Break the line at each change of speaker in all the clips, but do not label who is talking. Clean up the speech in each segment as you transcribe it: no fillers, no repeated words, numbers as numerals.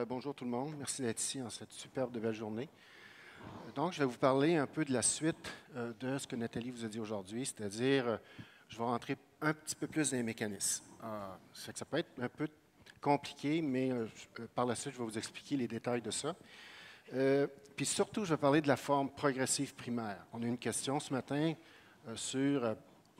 Bonjour tout le monde. Merci d'être ici en cette superbe de belle journée. Donc, je vais vous parler un peu de la suite de ce que Nathalie vous a dit aujourd'hui, c'est-à-dire, je vais rentrer un petit peu plus dans les mécanismes. Ça fait que ça peut être un peu compliqué, mais par la suite, je vais vous expliquer les détails de ça. Puis surtout, je vais parler de la forme progressive primaire. On a une question ce matin sur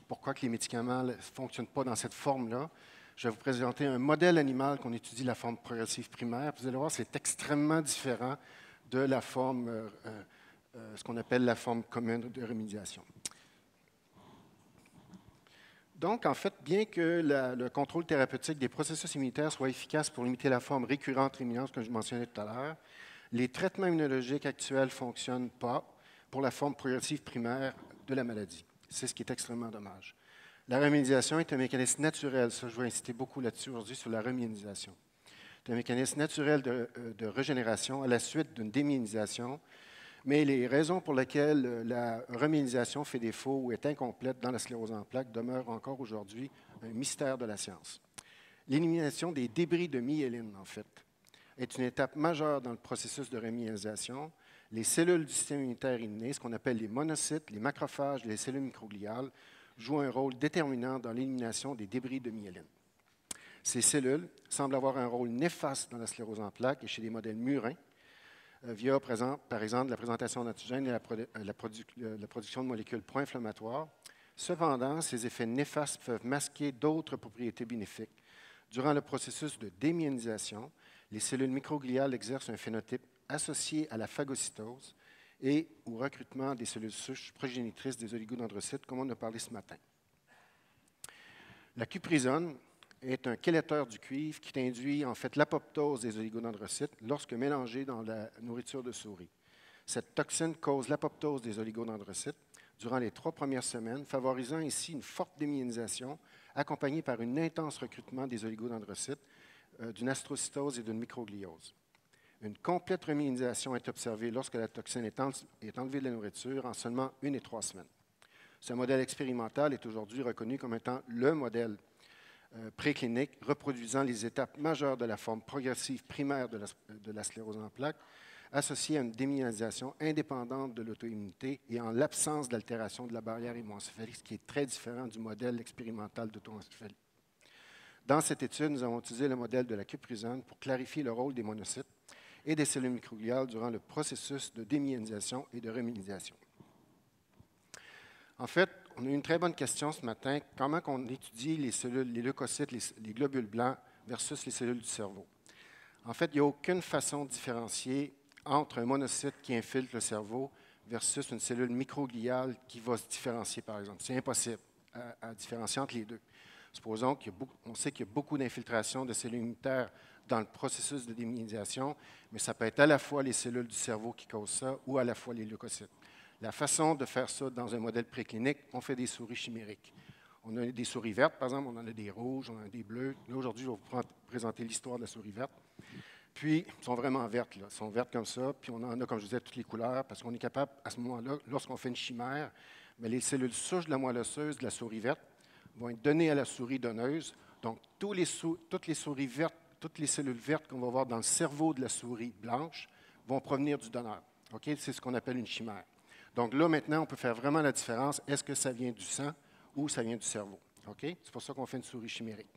pourquoi que les médicaments ne fonctionnent pas dans cette forme-là. Je vais vous présenter un modèle animal qu'on étudie la forme progressive primaire. Vous allez voir, c'est extrêmement différent de la forme, ce qu'on appelle la forme commune de remédiation. Donc, en fait, bien que le contrôle thérapeutique des processus immunitaires soit efficace pour limiter la forme récurrente réminience, comme je mentionnais tout à l'heure, les traitements immunologiques actuels ne fonctionnent pas pour la forme progressive primaire de la maladie. C'est ce qui est extrêmement dommage. La remédiation est un mécanisme naturel. Ça, je vais insister beaucoup là-dessus aujourd'hui sur la remyélisation. C'est un mécanisme naturel de régénération à la suite d'une démyélisation, mais les raisons pour lesquelles la remyélisation fait défaut ou est incomplète dans la sclérose en plaques demeurent encore aujourd'hui un mystère de la science. L'élimination des débris de myéline, en fait, est une étape majeure dans le processus de remyélisation. Les cellules du système immunitaire inné, ce qu'on appelle les monocytes, les macrophages, les cellules microgliales, jouent un rôle déterminant dans l'élimination des débris de myéline. Ces cellules semblent avoir un rôle néfaste dans la sclérose en plaques et chez les modèles murins, via, par exemple, la présentation d'antigènes et la production de molécules pro-inflammatoires. Cependant, ces effets néfastes peuvent masquer d'autres propriétés bénéfiques. Durant le processus de démyélisation, les cellules microgliales exercent un phénotype associé à la phagocytose et au recrutement des cellules souches progénitrices des oligodendrocytes, comme on a parlé ce matin. La cuprisone est un chélateur du cuivre qui induit en fait l'apoptose des oligodendrocytes lorsque mélangée dans la nourriture de souris. Cette toxine cause l'apoptose des oligodendrocytes durant les 3 premières semaines, favorisant ici une forte démyélisation accompagnée par un intense recrutement des oligodendrocytes, d'une astrocytose et d'une microgliose. Une complète remyélisation est observée lorsque la toxine est enlevée de la nourriture en seulement 1 et 3 semaines. Ce modèle expérimental est aujourd'hui reconnu comme étant le modèle préclinique reproduisant les étapes majeures de la forme progressive primaire de la sclérose en plaques, associée à une démyélisation indépendante de l'auto-immunité et en l'absence d'altération de la barrière hémoencéphalique, ce qui est très différent du modèle expérimental d'auto-encéphalie. Dans cette étude, nous avons utilisé le modèle de la cuprisone pour clarifier le rôle des monocytes et des cellules microgliales durant le processus de démyélisation et de remyélisation. En fait, on a eu une très bonne question ce matin. Comment on étudie les cellules, les leucocytes, les globules blancs versus les cellules du cerveau? En fait, il n'y a aucune façon de différencier entre un monocyte qui infiltre le cerveau versus une cellule microgliale qui va se différencier, par exemple. C'est impossible à différencier entre les deux. Supposons qu'on sait qu'il y a beaucoup d'infiltration de cellules immunitaires dans le processus de démyélisation, mais ça peut être à la fois les cellules du cerveau qui causent ça ou à la fois les leucocytes. La façon de faire ça dans un modèle préclinique, on fait des souris chimériques. On a des souris vertes, par exemple, on en a des rouges, on en a des bleues. Là, aujourd'hui, je vais vous présenter l'histoire de la souris verte. Puis, elles sont vraiment vertes, là. Elles sont vertes comme ça, puis on en a, comme je disais, toutes les couleurs, parce qu'on est capable, à ce moment-là, lorsqu'on fait une chimère, mais les cellules souches de la moelle osseuse de la souris verte vont être données à la souris donneuse. Donc, toutes les souris vertes, toutes les cellules vertes qu'on va voir dans le cerveau de la souris blanche vont provenir du donneur. Okay? C'est ce qu'on appelle une chimère. Donc là, maintenant, on peut faire vraiment la différence. Est-ce que ça vient du sang ou ça vient du cerveau? Okay? C'est pour ça qu'on fait une souris chimérique.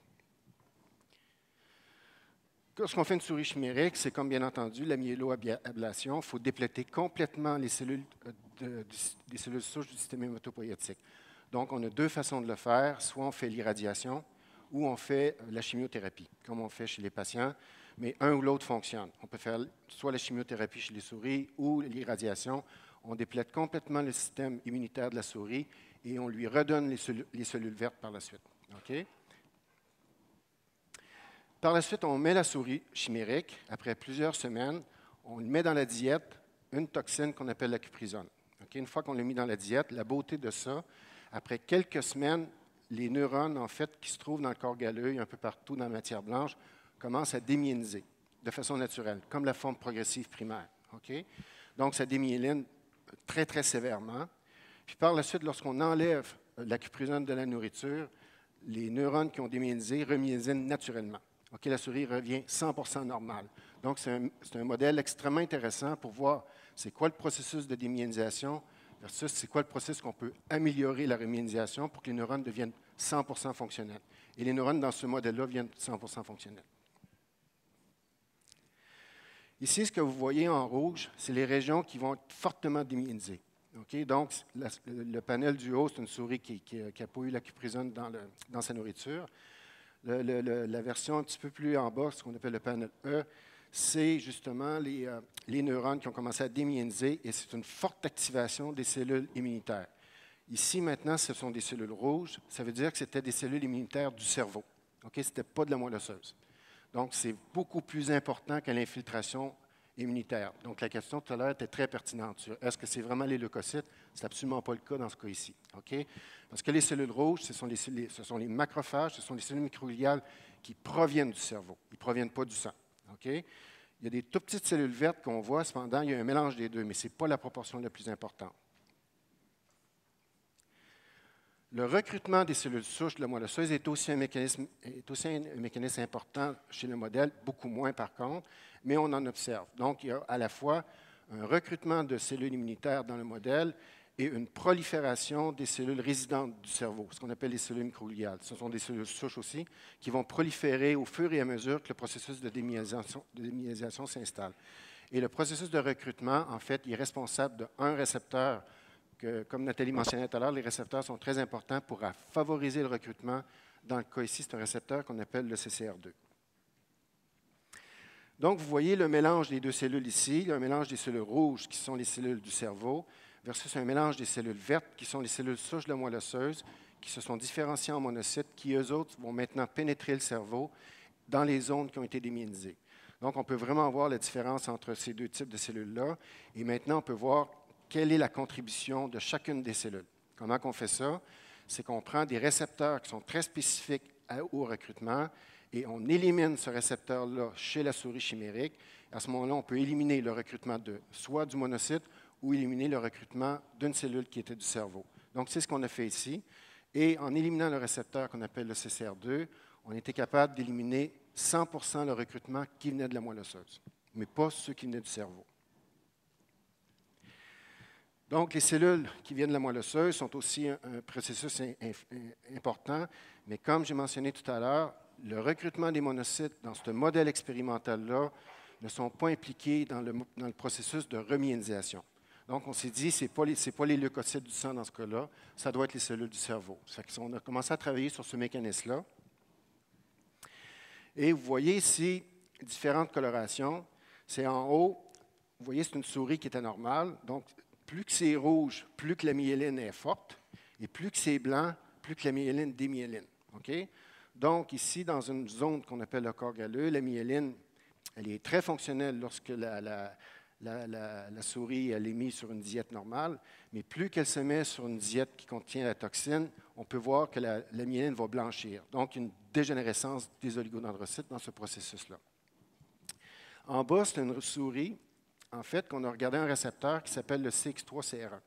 Lorsqu'on fait une souris chimérique, c'est comme bien entendu la myéloablation. Il faut dépléter complètement les cellules, des cellules souches du système hématopoïétique. Donc, on a 2 façons de le faire. Soit on fait l'irradiation ou on fait la chimiothérapie, comme on fait chez les patients, mais un ou l'autre fonctionne. On peut faire soit la chimiothérapie chez les souris ou l'irradiation. On déplète complètement le système immunitaire de la souris et on lui redonne les cellules vertes par la suite. Okay? Par la suite, on met la souris chimérique. Après plusieurs semaines, on met dans la diète une toxine qu'on appelle la cuprisone. Okay? Une fois qu'on l'a mis dans la diète, la beauté de ça, après quelques semaines, les neurones, en fait, qui se trouvent dans le corps galleux et un peu partout dans la matière blanche, commencent à démyéliser de façon naturelle, comme la forme progressive primaire. Okay? Donc, ça démyéline très, très sévèrement. Puis par la suite, lorsqu'on enlève la cuprisone de la nourriture, les neurones qui ont démyélisé remyélisent naturellement. OK, la souris revient 100% normale. Donc, c'est un modèle extrêmement intéressant pour voir c'est quoi le processus de démyélisation versus c'est quoi le processus qu'on peut améliorer la remyélisation pour que les neurones deviennent 100% fonctionnels. Et les neurones dans ce modèle-là viennent 100% fonctionnels. Ici, ce que vous voyez en rouge, c'est les régions qui vont être fortement démyélisées. Okay? Donc, le panel du haut, c'est une souris qui n'a pas eu la cuprisone dans sa nourriture. La version un petit peu plus en bas, ce qu'on appelle le panel E, c'est justement les neurones qui ont commencé à démyéliser et c'est une forte activation des cellules immunitaires. Ici, maintenant, ce sont des cellules rouges. Ça veut dire que c'était des cellules immunitaires du cerveau. Okay? Ce n'était pas de la moelle osseuse. Donc, c'est beaucoup plus important que l'infiltration immunitaire. Donc, la question tout à l'heure était très pertinente. Est-ce que c'est vraiment les leucocytes? Ce n'est absolument pas le cas dans ce cas ici. Okay? Parce que les cellules rouges, ce sont les macrophages, ce sont les cellules microgliales qui proviennent du cerveau. Ils ne proviennent pas du sang. Okay? Il y a des tout petites cellules vertes qu'on voit, cependant, il y a un mélange des deux, mais ce n'est pas la proportion la plus importante. Le recrutement des cellules souches de la moelle osseuse est aussi un mécanisme important chez le modèle, beaucoup moins par contre, mais on en observe. Donc, il y a à la fois un recrutement de cellules immunitaires dans le modèle et une prolifération des cellules résidentes du cerveau, ce qu'on appelle les cellules microgliales. Ce sont des cellules souches aussi qui vont proliférer au fur et à mesure que le processus de démyélisation s'installe. Et le processus de recrutement, en fait, il est responsable d'un récepteur comme Nathalie mentionnait tout à l'heure, les récepteurs sont très importants pour favoriser le recrutement. Dans le cas ici, c'est un récepteur qu'on appelle le CCR2. Donc, vous voyez le mélange des deux cellules ici. Il y a un mélange des cellules rouges, qui sont les cellules du cerveau, versus un mélange des cellules vertes, qui sont les cellules souches de la moelle osseuse, qui se sont différenciées en monocytes, qui, eux autres, vont maintenant pénétrer le cerveau dans les zones qui ont été démyélisées. Donc, on peut vraiment voir la différence entre ces deux types de cellules-là. Et maintenant, on peut voir quelle est la contribution de chacune des cellules. Comment on fait ça? C'est qu'on prend des récepteurs qui sont très spécifiques au recrutement et on élimine ce récepteur-là chez la souris chimérique. À ce moment-là, on peut éliminer le recrutement soit du monocyte ou éliminer le recrutement d'une cellule qui était du cerveau. Donc, c'est ce qu'on a fait ici. Et en éliminant le récepteur qu'on appelle le CCR2, on était capable d'éliminer 100% le recrutement qui venait de la moelle osseuse, mais pas ceux qui venaient du cerveau. Donc, les cellules qui viennent de la moelle osseuse sont aussi un processus important, mais comme j'ai mentionné tout à l'heure, le recrutement des monocytes dans ce modèle expérimental-là ne sont pas impliqués dans le processus de remyélisation. Donc, on s'est dit, ce n'est pas les leucocytes du sang dans ce cas-là, ça doit être les cellules du cerveau. Ça fait qu'on a commencé à travailler sur ce mécanisme-là. Et vous voyez ici différentes colorations. C'est en haut, vous voyez, c'est une souris qui était normale. Donc, plus que c'est rouge, plus que la myéline est forte, et plus que c'est blanc, plus que la myéline démyéline. Okay? Donc, ici, dans une zone qu'on appelle le corps galleux, la myéline, elle est très fonctionnelle lorsque la souris elle est mise sur une diète normale, mais plus qu'elle se met sur une diète qui contient la toxine, on peut voir que la myéline va blanchir. Donc, une dégénérescence des oligodendrocytes dans ce processus-là. En bas, c'est une souris, en fait, qu'on a regardé un récepteur qui s'appelle le CX3CR1.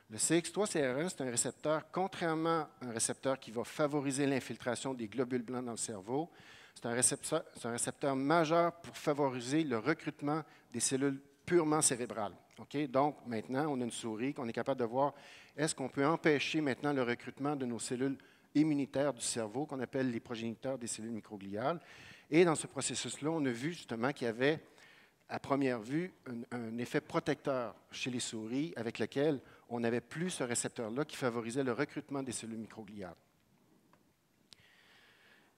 Le CX3CR1, c'est un récepteur, contrairement à un récepteur qui va favoriser l'infiltration des globules blancs dans le cerveau, c'est un récepteur majeur pour favoriser le recrutement des cellules purement cérébrales. Okay? Donc, maintenant, on a une souris qu'on est capable de voir, est-ce qu'on peut empêcher maintenant le recrutement de nos cellules immunitaires du cerveau, qu'on appelle les progéniteurs des cellules microgliales. Et dans ce processus-là, on a vu justement qu'il y avait, à première vue, un effet protecteur chez les souris avec lequel on n'avait plus ce récepteur-là qui favorisait le recrutement des cellules microgliales.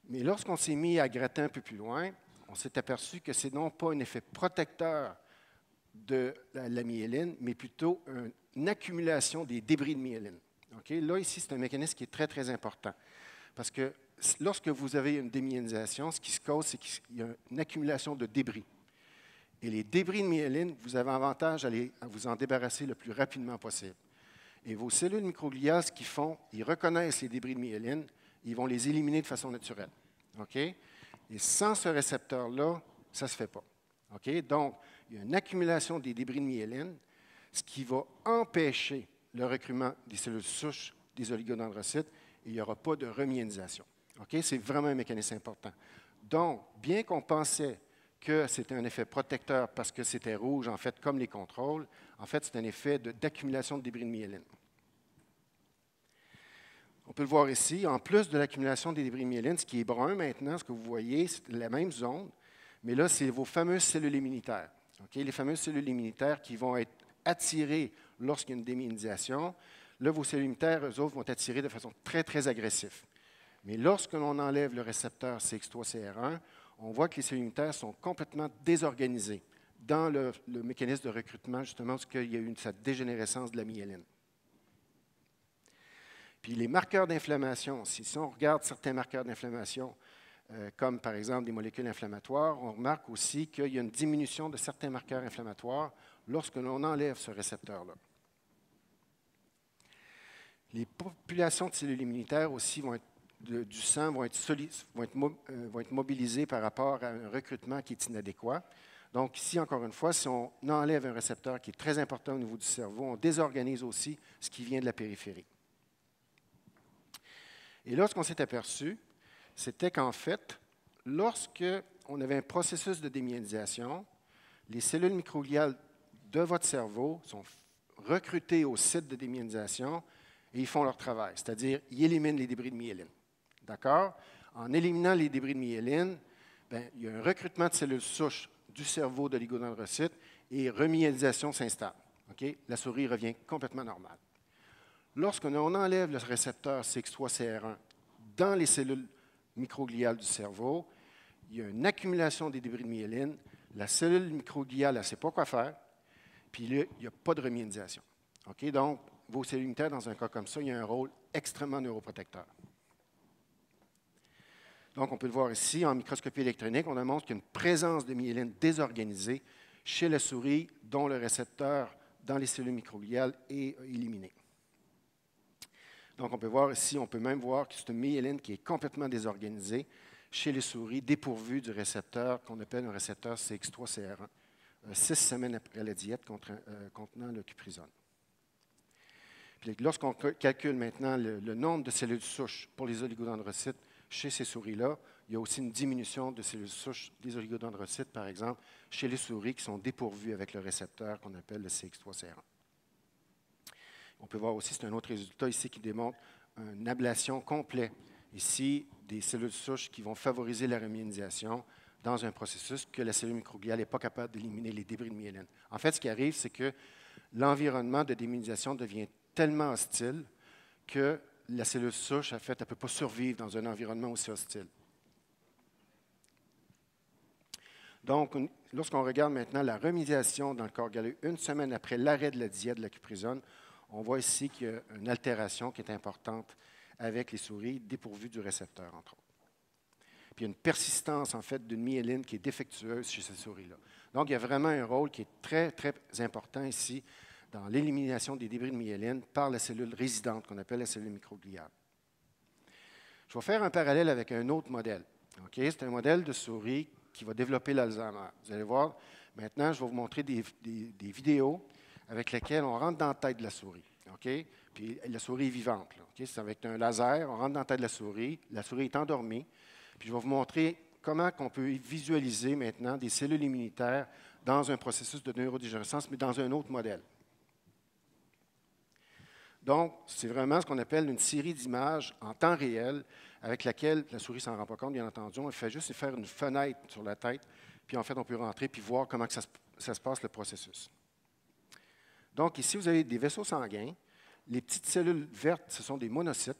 Mais lorsqu'on s'est mis à gratter un peu plus loin, on s'est aperçu que ce n'est non pas un effet protecteur de la myéline, mais plutôt une accumulation des débris de myéline. Okay? Là, ici, c'est un mécanisme qui est très, très important. Parce que lorsque vous avez une démyélisation, ce qui se cause, c'est qu'il y a une accumulation de débris. Et les débris de myéline, vous avez avantage à vous en débarrasser le plus rapidement possible. Et vos cellules microgliales, ce qu'ils font, ils reconnaissent les débris de myéline, ils vont les éliminer de façon naturelle. Okay? Et sans ce récepteur-là, ça ne se fait pas. Okay? Donc, il y a une accumulation des débris de myéline, ce qui va empêcher le recrutement des cellules souches des oligodendrocytes et il n'y aura pas de remyélisation. Okay? C'est vraiment un mécanisme important. Donc, bien qu'on pensait que c'était un effet protecteur parce que c'était rouge, en fait, comme les contrôles, en fait, c'est un effet d'accumulation de débris de myéline. On peut le voir ici, en plus de l'accumulation des débris de myéline, ce qui est brun maintenant, ce que vous voyez, c'est la même zone, mais là, c'est vos fameuses cellules immunitaires. Okay? Les fameuses cellules immunitaires qui vont être attirées lorsqu'il y a une démyélinisation. Là, vos cellules immunitaires, eux autres, vont être attirées de façon très, très agressive. Mais lorsque l'on enlève le récepteur CX3CR1, on voit que les cellules immunitaires sont complètement désorganisées dans le mécanisme de recrutement, justement, parce qu'il y a eu cette dégénérescence de la myéline. Puis les marqueurs d'inflammation, si on regarde certains marqueurs d'inflammation, comme par exemple des molécules inflammatoires, on remarque aussi qu'il y a une diminution de certains marqueurs inflammatoires lorsque l'on enlève ce récepteur-là. Les populations de cellules immunitaires aussi vont être du sang vont être mobilisées par rapport à un recrutement qui est inadéquat. Donc ici, encore une fois, si on enlève un récepteur qui est très important au niveau du cerveau, on désorganise aussi ce qui vient de la périphérie. Et là, ce qu'on s'est aperçu, c'était qu'en fait, lorsque on avait un processus de démyélisation, les cellules microgliales de votre cerveau sont recrutées au site de démyélisation et ils font leur travail, c'est-à-dire ils éliminent les débris de myéline. D'accord? En éliminant les débris de myéline, il y a un recrutement de cellules souches du cerveau de l'oligodendrocyte et remyélisation s'installe. Okay? La souris revient complètement normale. Lorsqu'on enlève le récepteur CX3CR1 dans les cellules microgliales du cerveau, il y a une accumulation des débris de myéline. La cellule microgliale, elle ne sait pas quoi faire, puis là, il n'y a pas de remyélisation. Okay? Donc, vos cellules immunitaires, dans un cas comme ça, il y a un rôle extrêmement neuroprotecteur. Donc, on peut le voir ici, en microscopie électronique, on démontre qu'il y a une présence de myéline désorganisée chez la souris dont le récepteur dans les cellules microgliales est éliminé. Donc, on peut voir ici, on peut même voir que c'est une myéline qui est complètement désorganisée chez les souris dépourvues du récepteur qu'on appelle un récepteur CX3CR1, 6 semaines après la diète contenant le cuprizone. Puis, lorsqu'on calcule maintenant le nombre de cellules souches pour les oligodendrocytes chez ces souris-là, il y a aussi une diminution de cellules souches des oligodendrocytes, par exemple, chez les souris qui sont dépourvues avec le récepteur qu'on appelle le CX3CR1. On peut voir aussi, c'est un autre résultat ici qui démontre une ablation complète, ici, des cellules souches qui vont favoriser la remyélisation dans un processus que la cellule microgliale n'est pas capable d'éliminer les débris de myéline. En fait, ce qui arrive, c'est que l'environnement de démyélisation devient tellement hostile que la cellule souche, en fait, elle ne peut pas survivre dans un environnement aussi hostile. Donc, lorsqu'on regarde maintenant la remyélisation dans le corps galleux une semaine après l'arrêt de la diète de la cuprizone, on voit ici qu'il y a une altération qui est importante avec les souris dépourvues du récepteur, entre autres. Puis il y a une persistance, en fait, d'une myéline qui est défectueuse chez ces souris-là. Donc, il y a vraiment un rôle qui est très, très important ici dans l'élimination des débris de myéline par la cellule résidente qu'on appelle la cellule microgliale. Je vais faire un parallèle avec un autre modèle. Okay? C'est un modèle de souris qui va développer l'Alzheimer. Vous allez voir, maintenant, je vais vous montrer des vidéos avec lesquelles on rentre dans la tête de la souris. Okay? Puis la souris est vivante. Okay? C'est avec un laser, on rentre dans la tête de la souris est endormie. Puis je vais vous montrer comment on peut visualiser maintenant des cellules immunitaires dans un processus de neurodégénérescence, mais dans un autre modèle. Donc, c'est vraiment ce qu'on appelle une série d'images en temps réel avec laquelle la souris ne s'en rend pas compte, bien entendu. On fait juste faire une fenêtre sur la tête, puis en fait, on peut rentrer puis voir comment ça se passe, le processus. Donc, ici, vous avez des vaisseaux sanguins. Les petites cellules vertes, ce sont des monocytes.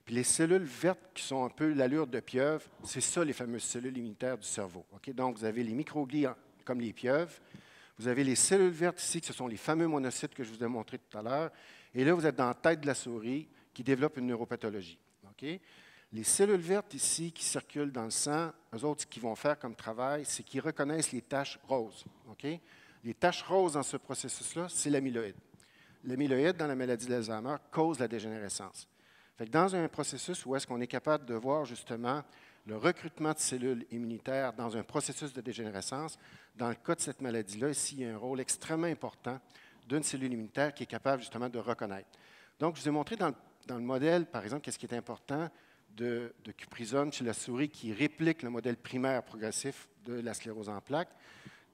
Puis les cellules vertes qui sont un peu l'allure de pieuvre, c'est ça les fameuses cellules immunitaires du cerveau. Okay? Donc, vous avez les microglies comme les pieuvres. Vous avez les cellules vertes ici, que ce sont les fameux monocytes que je vous ai montrés tout à l'heure. Et là, vous êtes dans la tête de la souris qui développe une neuropathologie. Okay? Les cellules vertes ici qui circulent dans le sang, eux autres, ce qu'ils vont faire comme travail, c'est qu'ils reconnaissent les taches roses. Okay? Les taches roses dans ce processus-là, c'est l'amyloïde. L'amyloïde, dans la maladie d'Alzheimer, cause la dégénérescence. Fait que dans un processus où est-ce qu'on est capable de voir justement le recrutement de cellules immunitaires dans un processus de dégénérescence, dans le cas de cette maladie-là, ici, il y a un rôle extrêmement important d'une cellule immunitaire qui est capable justement de reconnaître. Donc, je vous ai montré dans le modèle, par exemple, qu'est-ce qui est important de cuprizone chez la souris qui réplique le modèle primaire progressif de la sclérose en plaques,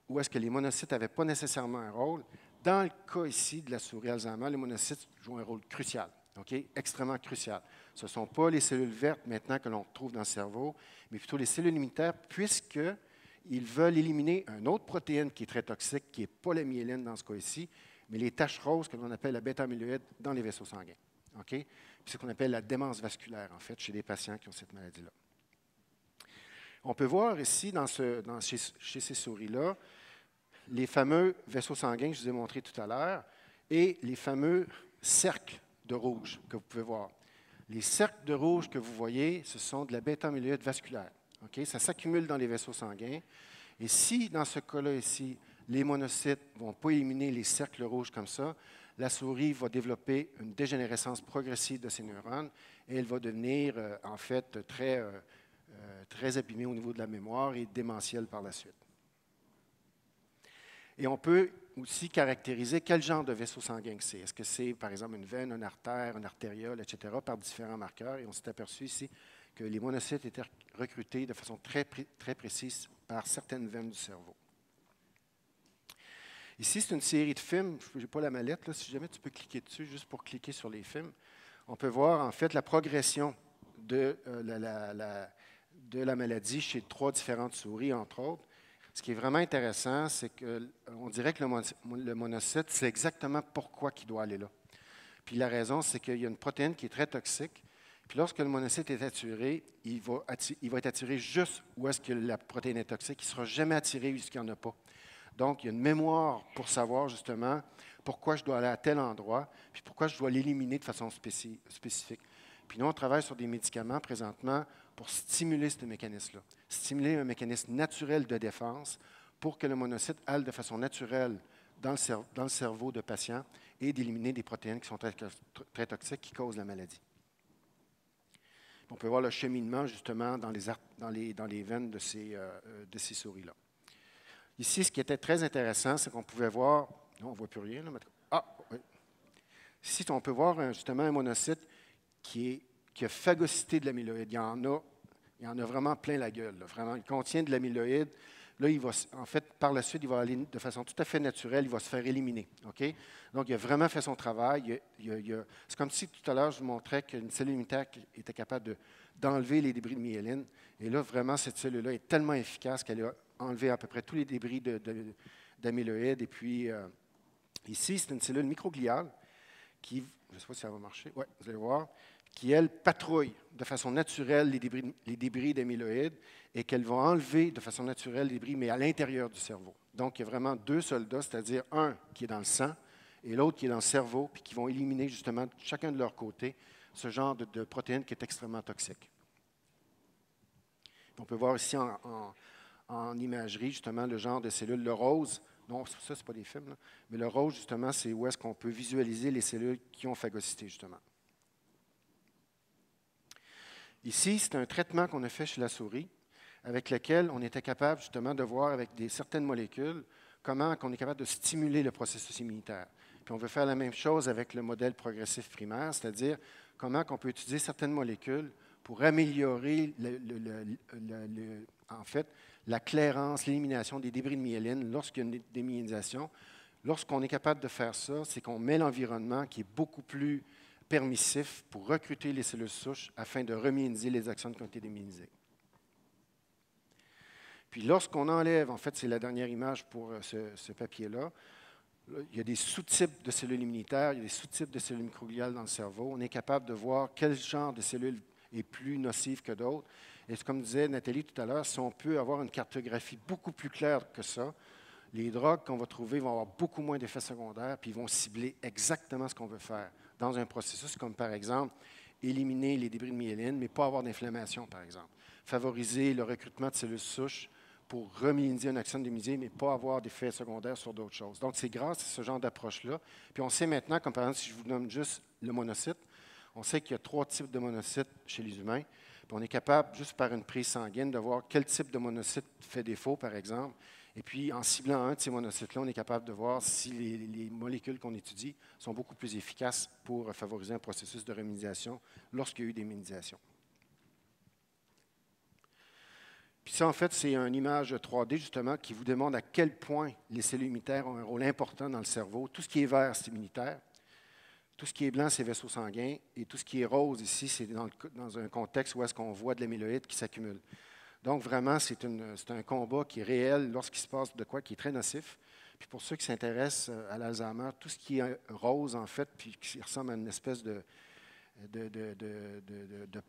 où est-ce que les monocytes n'avaient pas nécessairement un rôle. Dans le cas ici de la souris Alzheimer, les monocytes jouent un rôle crucial, extrêmement crucial. Ce ne sont pas les cellules vertes maintenant que l'on trouve dans le cerveau, mais plutôt les cellules immunitaires, puisqu'ils veulent éliminer une autre protéine qui est très toxique, qui n'est pas la myéline dans ce cas ici, mais les taches roses que l'on appelle la bêta-amyloïde dans les vaisseaux sanguins. C'est ce qu'on appelle la démence vasculaire, en fait, chez les patients qui ont cette maladie-là. On peut voir ici, chez ces souris-là, les fameux vaisseaux sanguins que je vous ai montrés tout à l'heure et les fameux cercles de rouge que vous pouvez voir. Les cercles de rouge que vous voyez, ce sont de la bêta-amyloïde vasculaire. Ça s'accumule dans les vaisseaux sanguins. Et si, dans ce cas-là ici, les monocytes ne vont pas éliminer les cercles rouges comme ça, la souris va développer une dégénérescence progressive de ses neurones et elle va devenir, en fait, très abîmée au niveau de la mémoire et démentielle par la suite. Et on peut aussi caractériser quel genre de vaisseau sanguin c'est. Est-ce que c'est, par exemple, une veine, une artère, une artériole, etc., par différents marqueurs. Et on s'est aperçu ici que les monocytes étaient recrutés de façon très précise par certaines veines du cerveau. Ici, c'est une série de films. Je n'ai pas la mallette, là. Si jamais tu peux cliquer dessus, juste pour cliquer sur les films. On peut voir, en fait, la progression de la maladie chez 3 différentes souris, entre autres. Ce qui est vraiment intéressant, c'est qu'on dirait que le monocyte, c'est exactement pourquoi il doit aller là. Puis la raison, c'est qu'il y a une protéine qui est très toxique. Puis lorsque le monocyte est attiré, il va être attiré juste où est-ce que la protéine est toxique. Il ne sera jamais attiré où il n'y en a pas. Donc, il y a une mémoire pour savoir justement pourquoi je dois aller à tel endroit, puis pourquoi je dois l'éliminer de façon spécifique. Puis nous, on travaille sur des médicaments présentement pour stimuler ce mécanisme-là, stimuler un mécanisme naturel de défense pour que le monocyte aille de façon naturelle dans le cerveau de patients et d'éliminer des protéines qui sont très toxiques qui causent la maladie. On peut voir le cheminement justement dans les veines de ces souris-là. Ici, ce qui était très intéressant, c'est qu'on pouvait voir, non, on ne voit plus rien. Là, oui. Ici, on peut voir justement un monocyte qui a phagocyté de l'amyloïde. Il y en a vraiment plein la gueule. Là, vraiment, il contient de l'amyloïde. Là, en fait, par la suite, il va aller de façon tout à fait naturelle, il va se faire éliminer. Donc, il a vraiment fait son travail. C'est comme si tout à l'heure, je vous montrais qu'une cellule immunitaire était capable d'enlever les débris de myéline. Et là, vraiment, cette cellule-là est tellement efficace qu'elle a enlevé à peu près tous les débris d'amyloïde. Et puis, ici, c'est une cellule microgliale qui, je ne sais pas si ça va marcher, oui, vous allez voir, qui, elle, patrouille de façon naturelle les débris d'amyloïde et qu'elle va enlever de façon naturelle les débris, mais à l'intérieur du cerveau. Donc, il y a vraiment 2 soldats, c'est-à-dire un qui est dans le sang et l'autre qui est dans le cerveau, puis qui vont éliminer justement, chacun de leur côté, ce genre de protéine qui est extrêmement toxique. On peut voir ici en imagerie, justement, le genre de cellules. Le rose, non, ça, ce n'est pas des films, là, mais le rose, justement, c'est où est-ce qu'on peut visualiser les cellules qui ont phagocyté, justement. Ici, c'est un traitement qu'on a fait chez la souris, avec lequel on était capable, justement, de voir avec certaines molécules comment on est capable de stimuler le processus immunitaire. Puis on veut faire la même chose avec le modèle progressif primaire, c'est-à-dire comment on peut utiliser certaines molécules pour améliorer en fait, la clairance, l'élimination des débris de myéline lorsqu'il y a une démyélinisation. Lorsqu'on est capable de faire ça, c'est qu'on met l'environnement qui est beaucoup plus permissif pour recruter les cellules souches afin de remyéliser les axones qui ont été démyélisés. Puis lorsqu'on enlève, en fait, c'est la dernière image pour ce papier-là, il y a des sous-types de cellules immunitaires, il y a des sous-types de cellules microgliales dans le cerveau. On est capable de voir quel genre de cellules est plus nocive que d'autres. Et comme disait Nathalie tout à l'heure, si on peut avoir une cartographie beaucoup plus claire que ça, les drogues qu'on va trouver vont avoir beaucoup moins d'effets secondaires, puis ils vont cibler exactement ce qu'on veut faire dans un processus comme, par exemple, éliminer les débris de myéline, mais pas avoir d'inflammation, par exemple. Favoriser le recrutement de cellules souches pour remyéliniser un axone démyélisé, mais pas avoir d'effets secondaires sur d'autres choses. Donc, c'est grâce à ce genre d'approche-là. Puis on sait maintenant, comme par exemple, si je vous nomme juste le monocyte, on sait qu'il y a 3 types de monocytes chez les humains. Puis on est capable, juste par une prise sanguine, de voir quel type de monocyte fait défaut, par exemple. Et puis, en ciblant un de ces monocytes-là, on est capable de voir si les molécules qu'on étudie sont beaucoup plus efficaces pour favoriser un processus de remyélinisation lorsqu'il y a eu des myélinisations. Puis ça, en fait, c'est une image 3D, justement, qui vous démontre à quel point les cellules immunitaires ont un rôle important dans le cerveau. Tout ce qui est vert, c'est immunitaire. Tout ce qui est blanc, c'est vaisseaux sanguins. Et tout ce qui est rose, ici, c'est dans un contexte où est-ce qu'on voit de l'amyloïde qui s'accumule. Donc, vraiment, c'est un combat qui est réel lorsqu'il se passe de quoi qui est très nocif. Puis pour ceux qui s'intéressent à l'Alzheimer, tout ce qui est rose, en fait, puis qui ressemble à une espèce de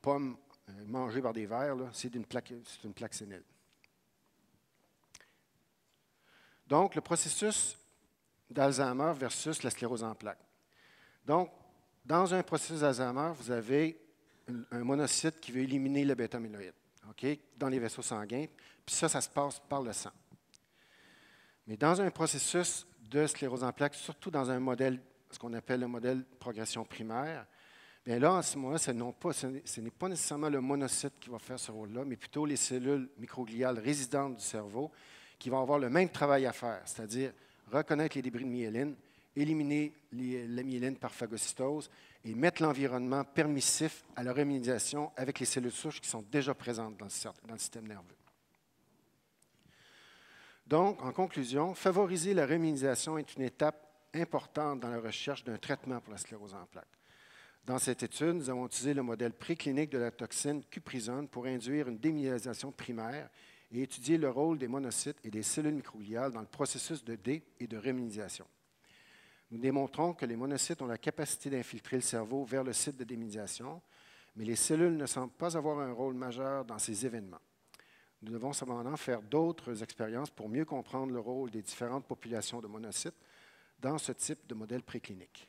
pomme mangée par des vers, c'est une plaque sénile. Donc, le processus d'Alzheimer versus la sclérose en plaques. Donc, dans un processus d'Alzheimer, vous avez un monocyte qui veut éliminer le bêta-amyloïde, dans les vaisseaux sanguins, puis ça se passe par le sang. Mais dans un processus de sclérose en plaques, surtout dans un modèle, ce qu'on appelle le modèle de progression primaire, bien là, à ce moment-là, ce n'est pas nécessairement le monocyte qui va faire ce rôle-là, mais plutôt les cellules microgliales résidentes du cerveau qui vont avoir le même travail à faire, c'est-à-dire reconnaître les débris de myéline, éliminer la myéline par phagocytose et mettre l'environnement permissif à la remyélisation avec les cellules souches qui sont déjà présentes dans le système nerveux. Donc, en conclusion, favoriser la remyélisation est une étape importante dans la recherche d'un traitement pour la sclérose en plaques. Dans cette étude, nous avons utilisé le modèle préclinique de la toxine cuprizone pour induire une démyélisation primaire et étudier le rôle des monocytes et des cellules microgliales dans le processus de dé- et de remyélisation. Nous démontrons que les monocytes ont la capacité d'infiltrer le cerveau vers le site de démyélisation, mais les cellules ne semblent pas avoir un rôle majeur dans ces événements. Nous devons cependant faire d'autres expériences pour mieux comprendre le rôle des différentes populations de monocytes dans ce type de modèle préclinique.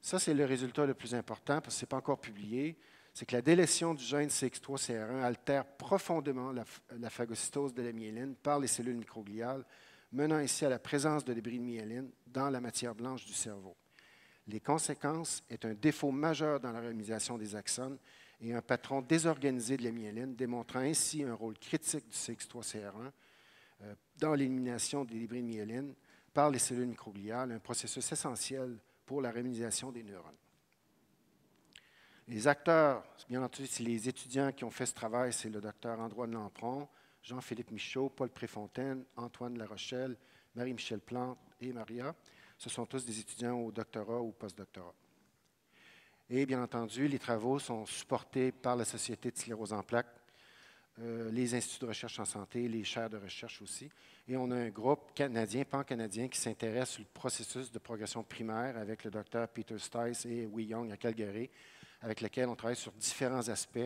Ça, c'est le résultat le plus important, parce que ce n'est pas encore publié, c'est que la délétion du gène CX3CR1 altère profondément la phagocytose de la myéline par les cellules microgliales, menant ainsi à la présence de débris de myéline dans la matière blanche du cerveau. Les conséquences est un défaut majeur dans la remyélisation des axones et un patron désorganisé de la myéline, démontrant ainsi un rôle critique du CX3CR1 dans l'élimination des débris de myéline par les cellules microgliales, un processus essentiel pour la remyélisation des neurones. Les acteurs, bien entendu, c'est les étudiants qui ont fait ce travail, c'est le docteur Androine Lampron, Jean-Philippe Michaud, Paul Préfontaine, Antoine Larochelle, Marie-Michel Plante et Maria. Ce sont tous des étudiants au doctorat ou post-doctorat. Et bien entendu, les travaux sont supportés par la Société de sclérose en plaques, les instituts de recherche en santé, les chaires de recherche aussi. Et on a un groupe canadien, pan-canadien, qui s'intéresse au processus de progression primaire avec le docteur Peter Stice et Wei Young à Calgary, avec lequel on travaille sur différents aspects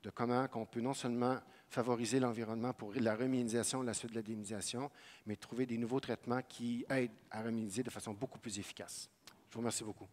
de comment on peut non seulement favoriser l'environnement pour la remyélisation et la suite de la démyélisation, mais trouver des nouveaux traitements qui aident à remyéliser de façon beaucoup plus efficace. Je vous remercie beaucoup.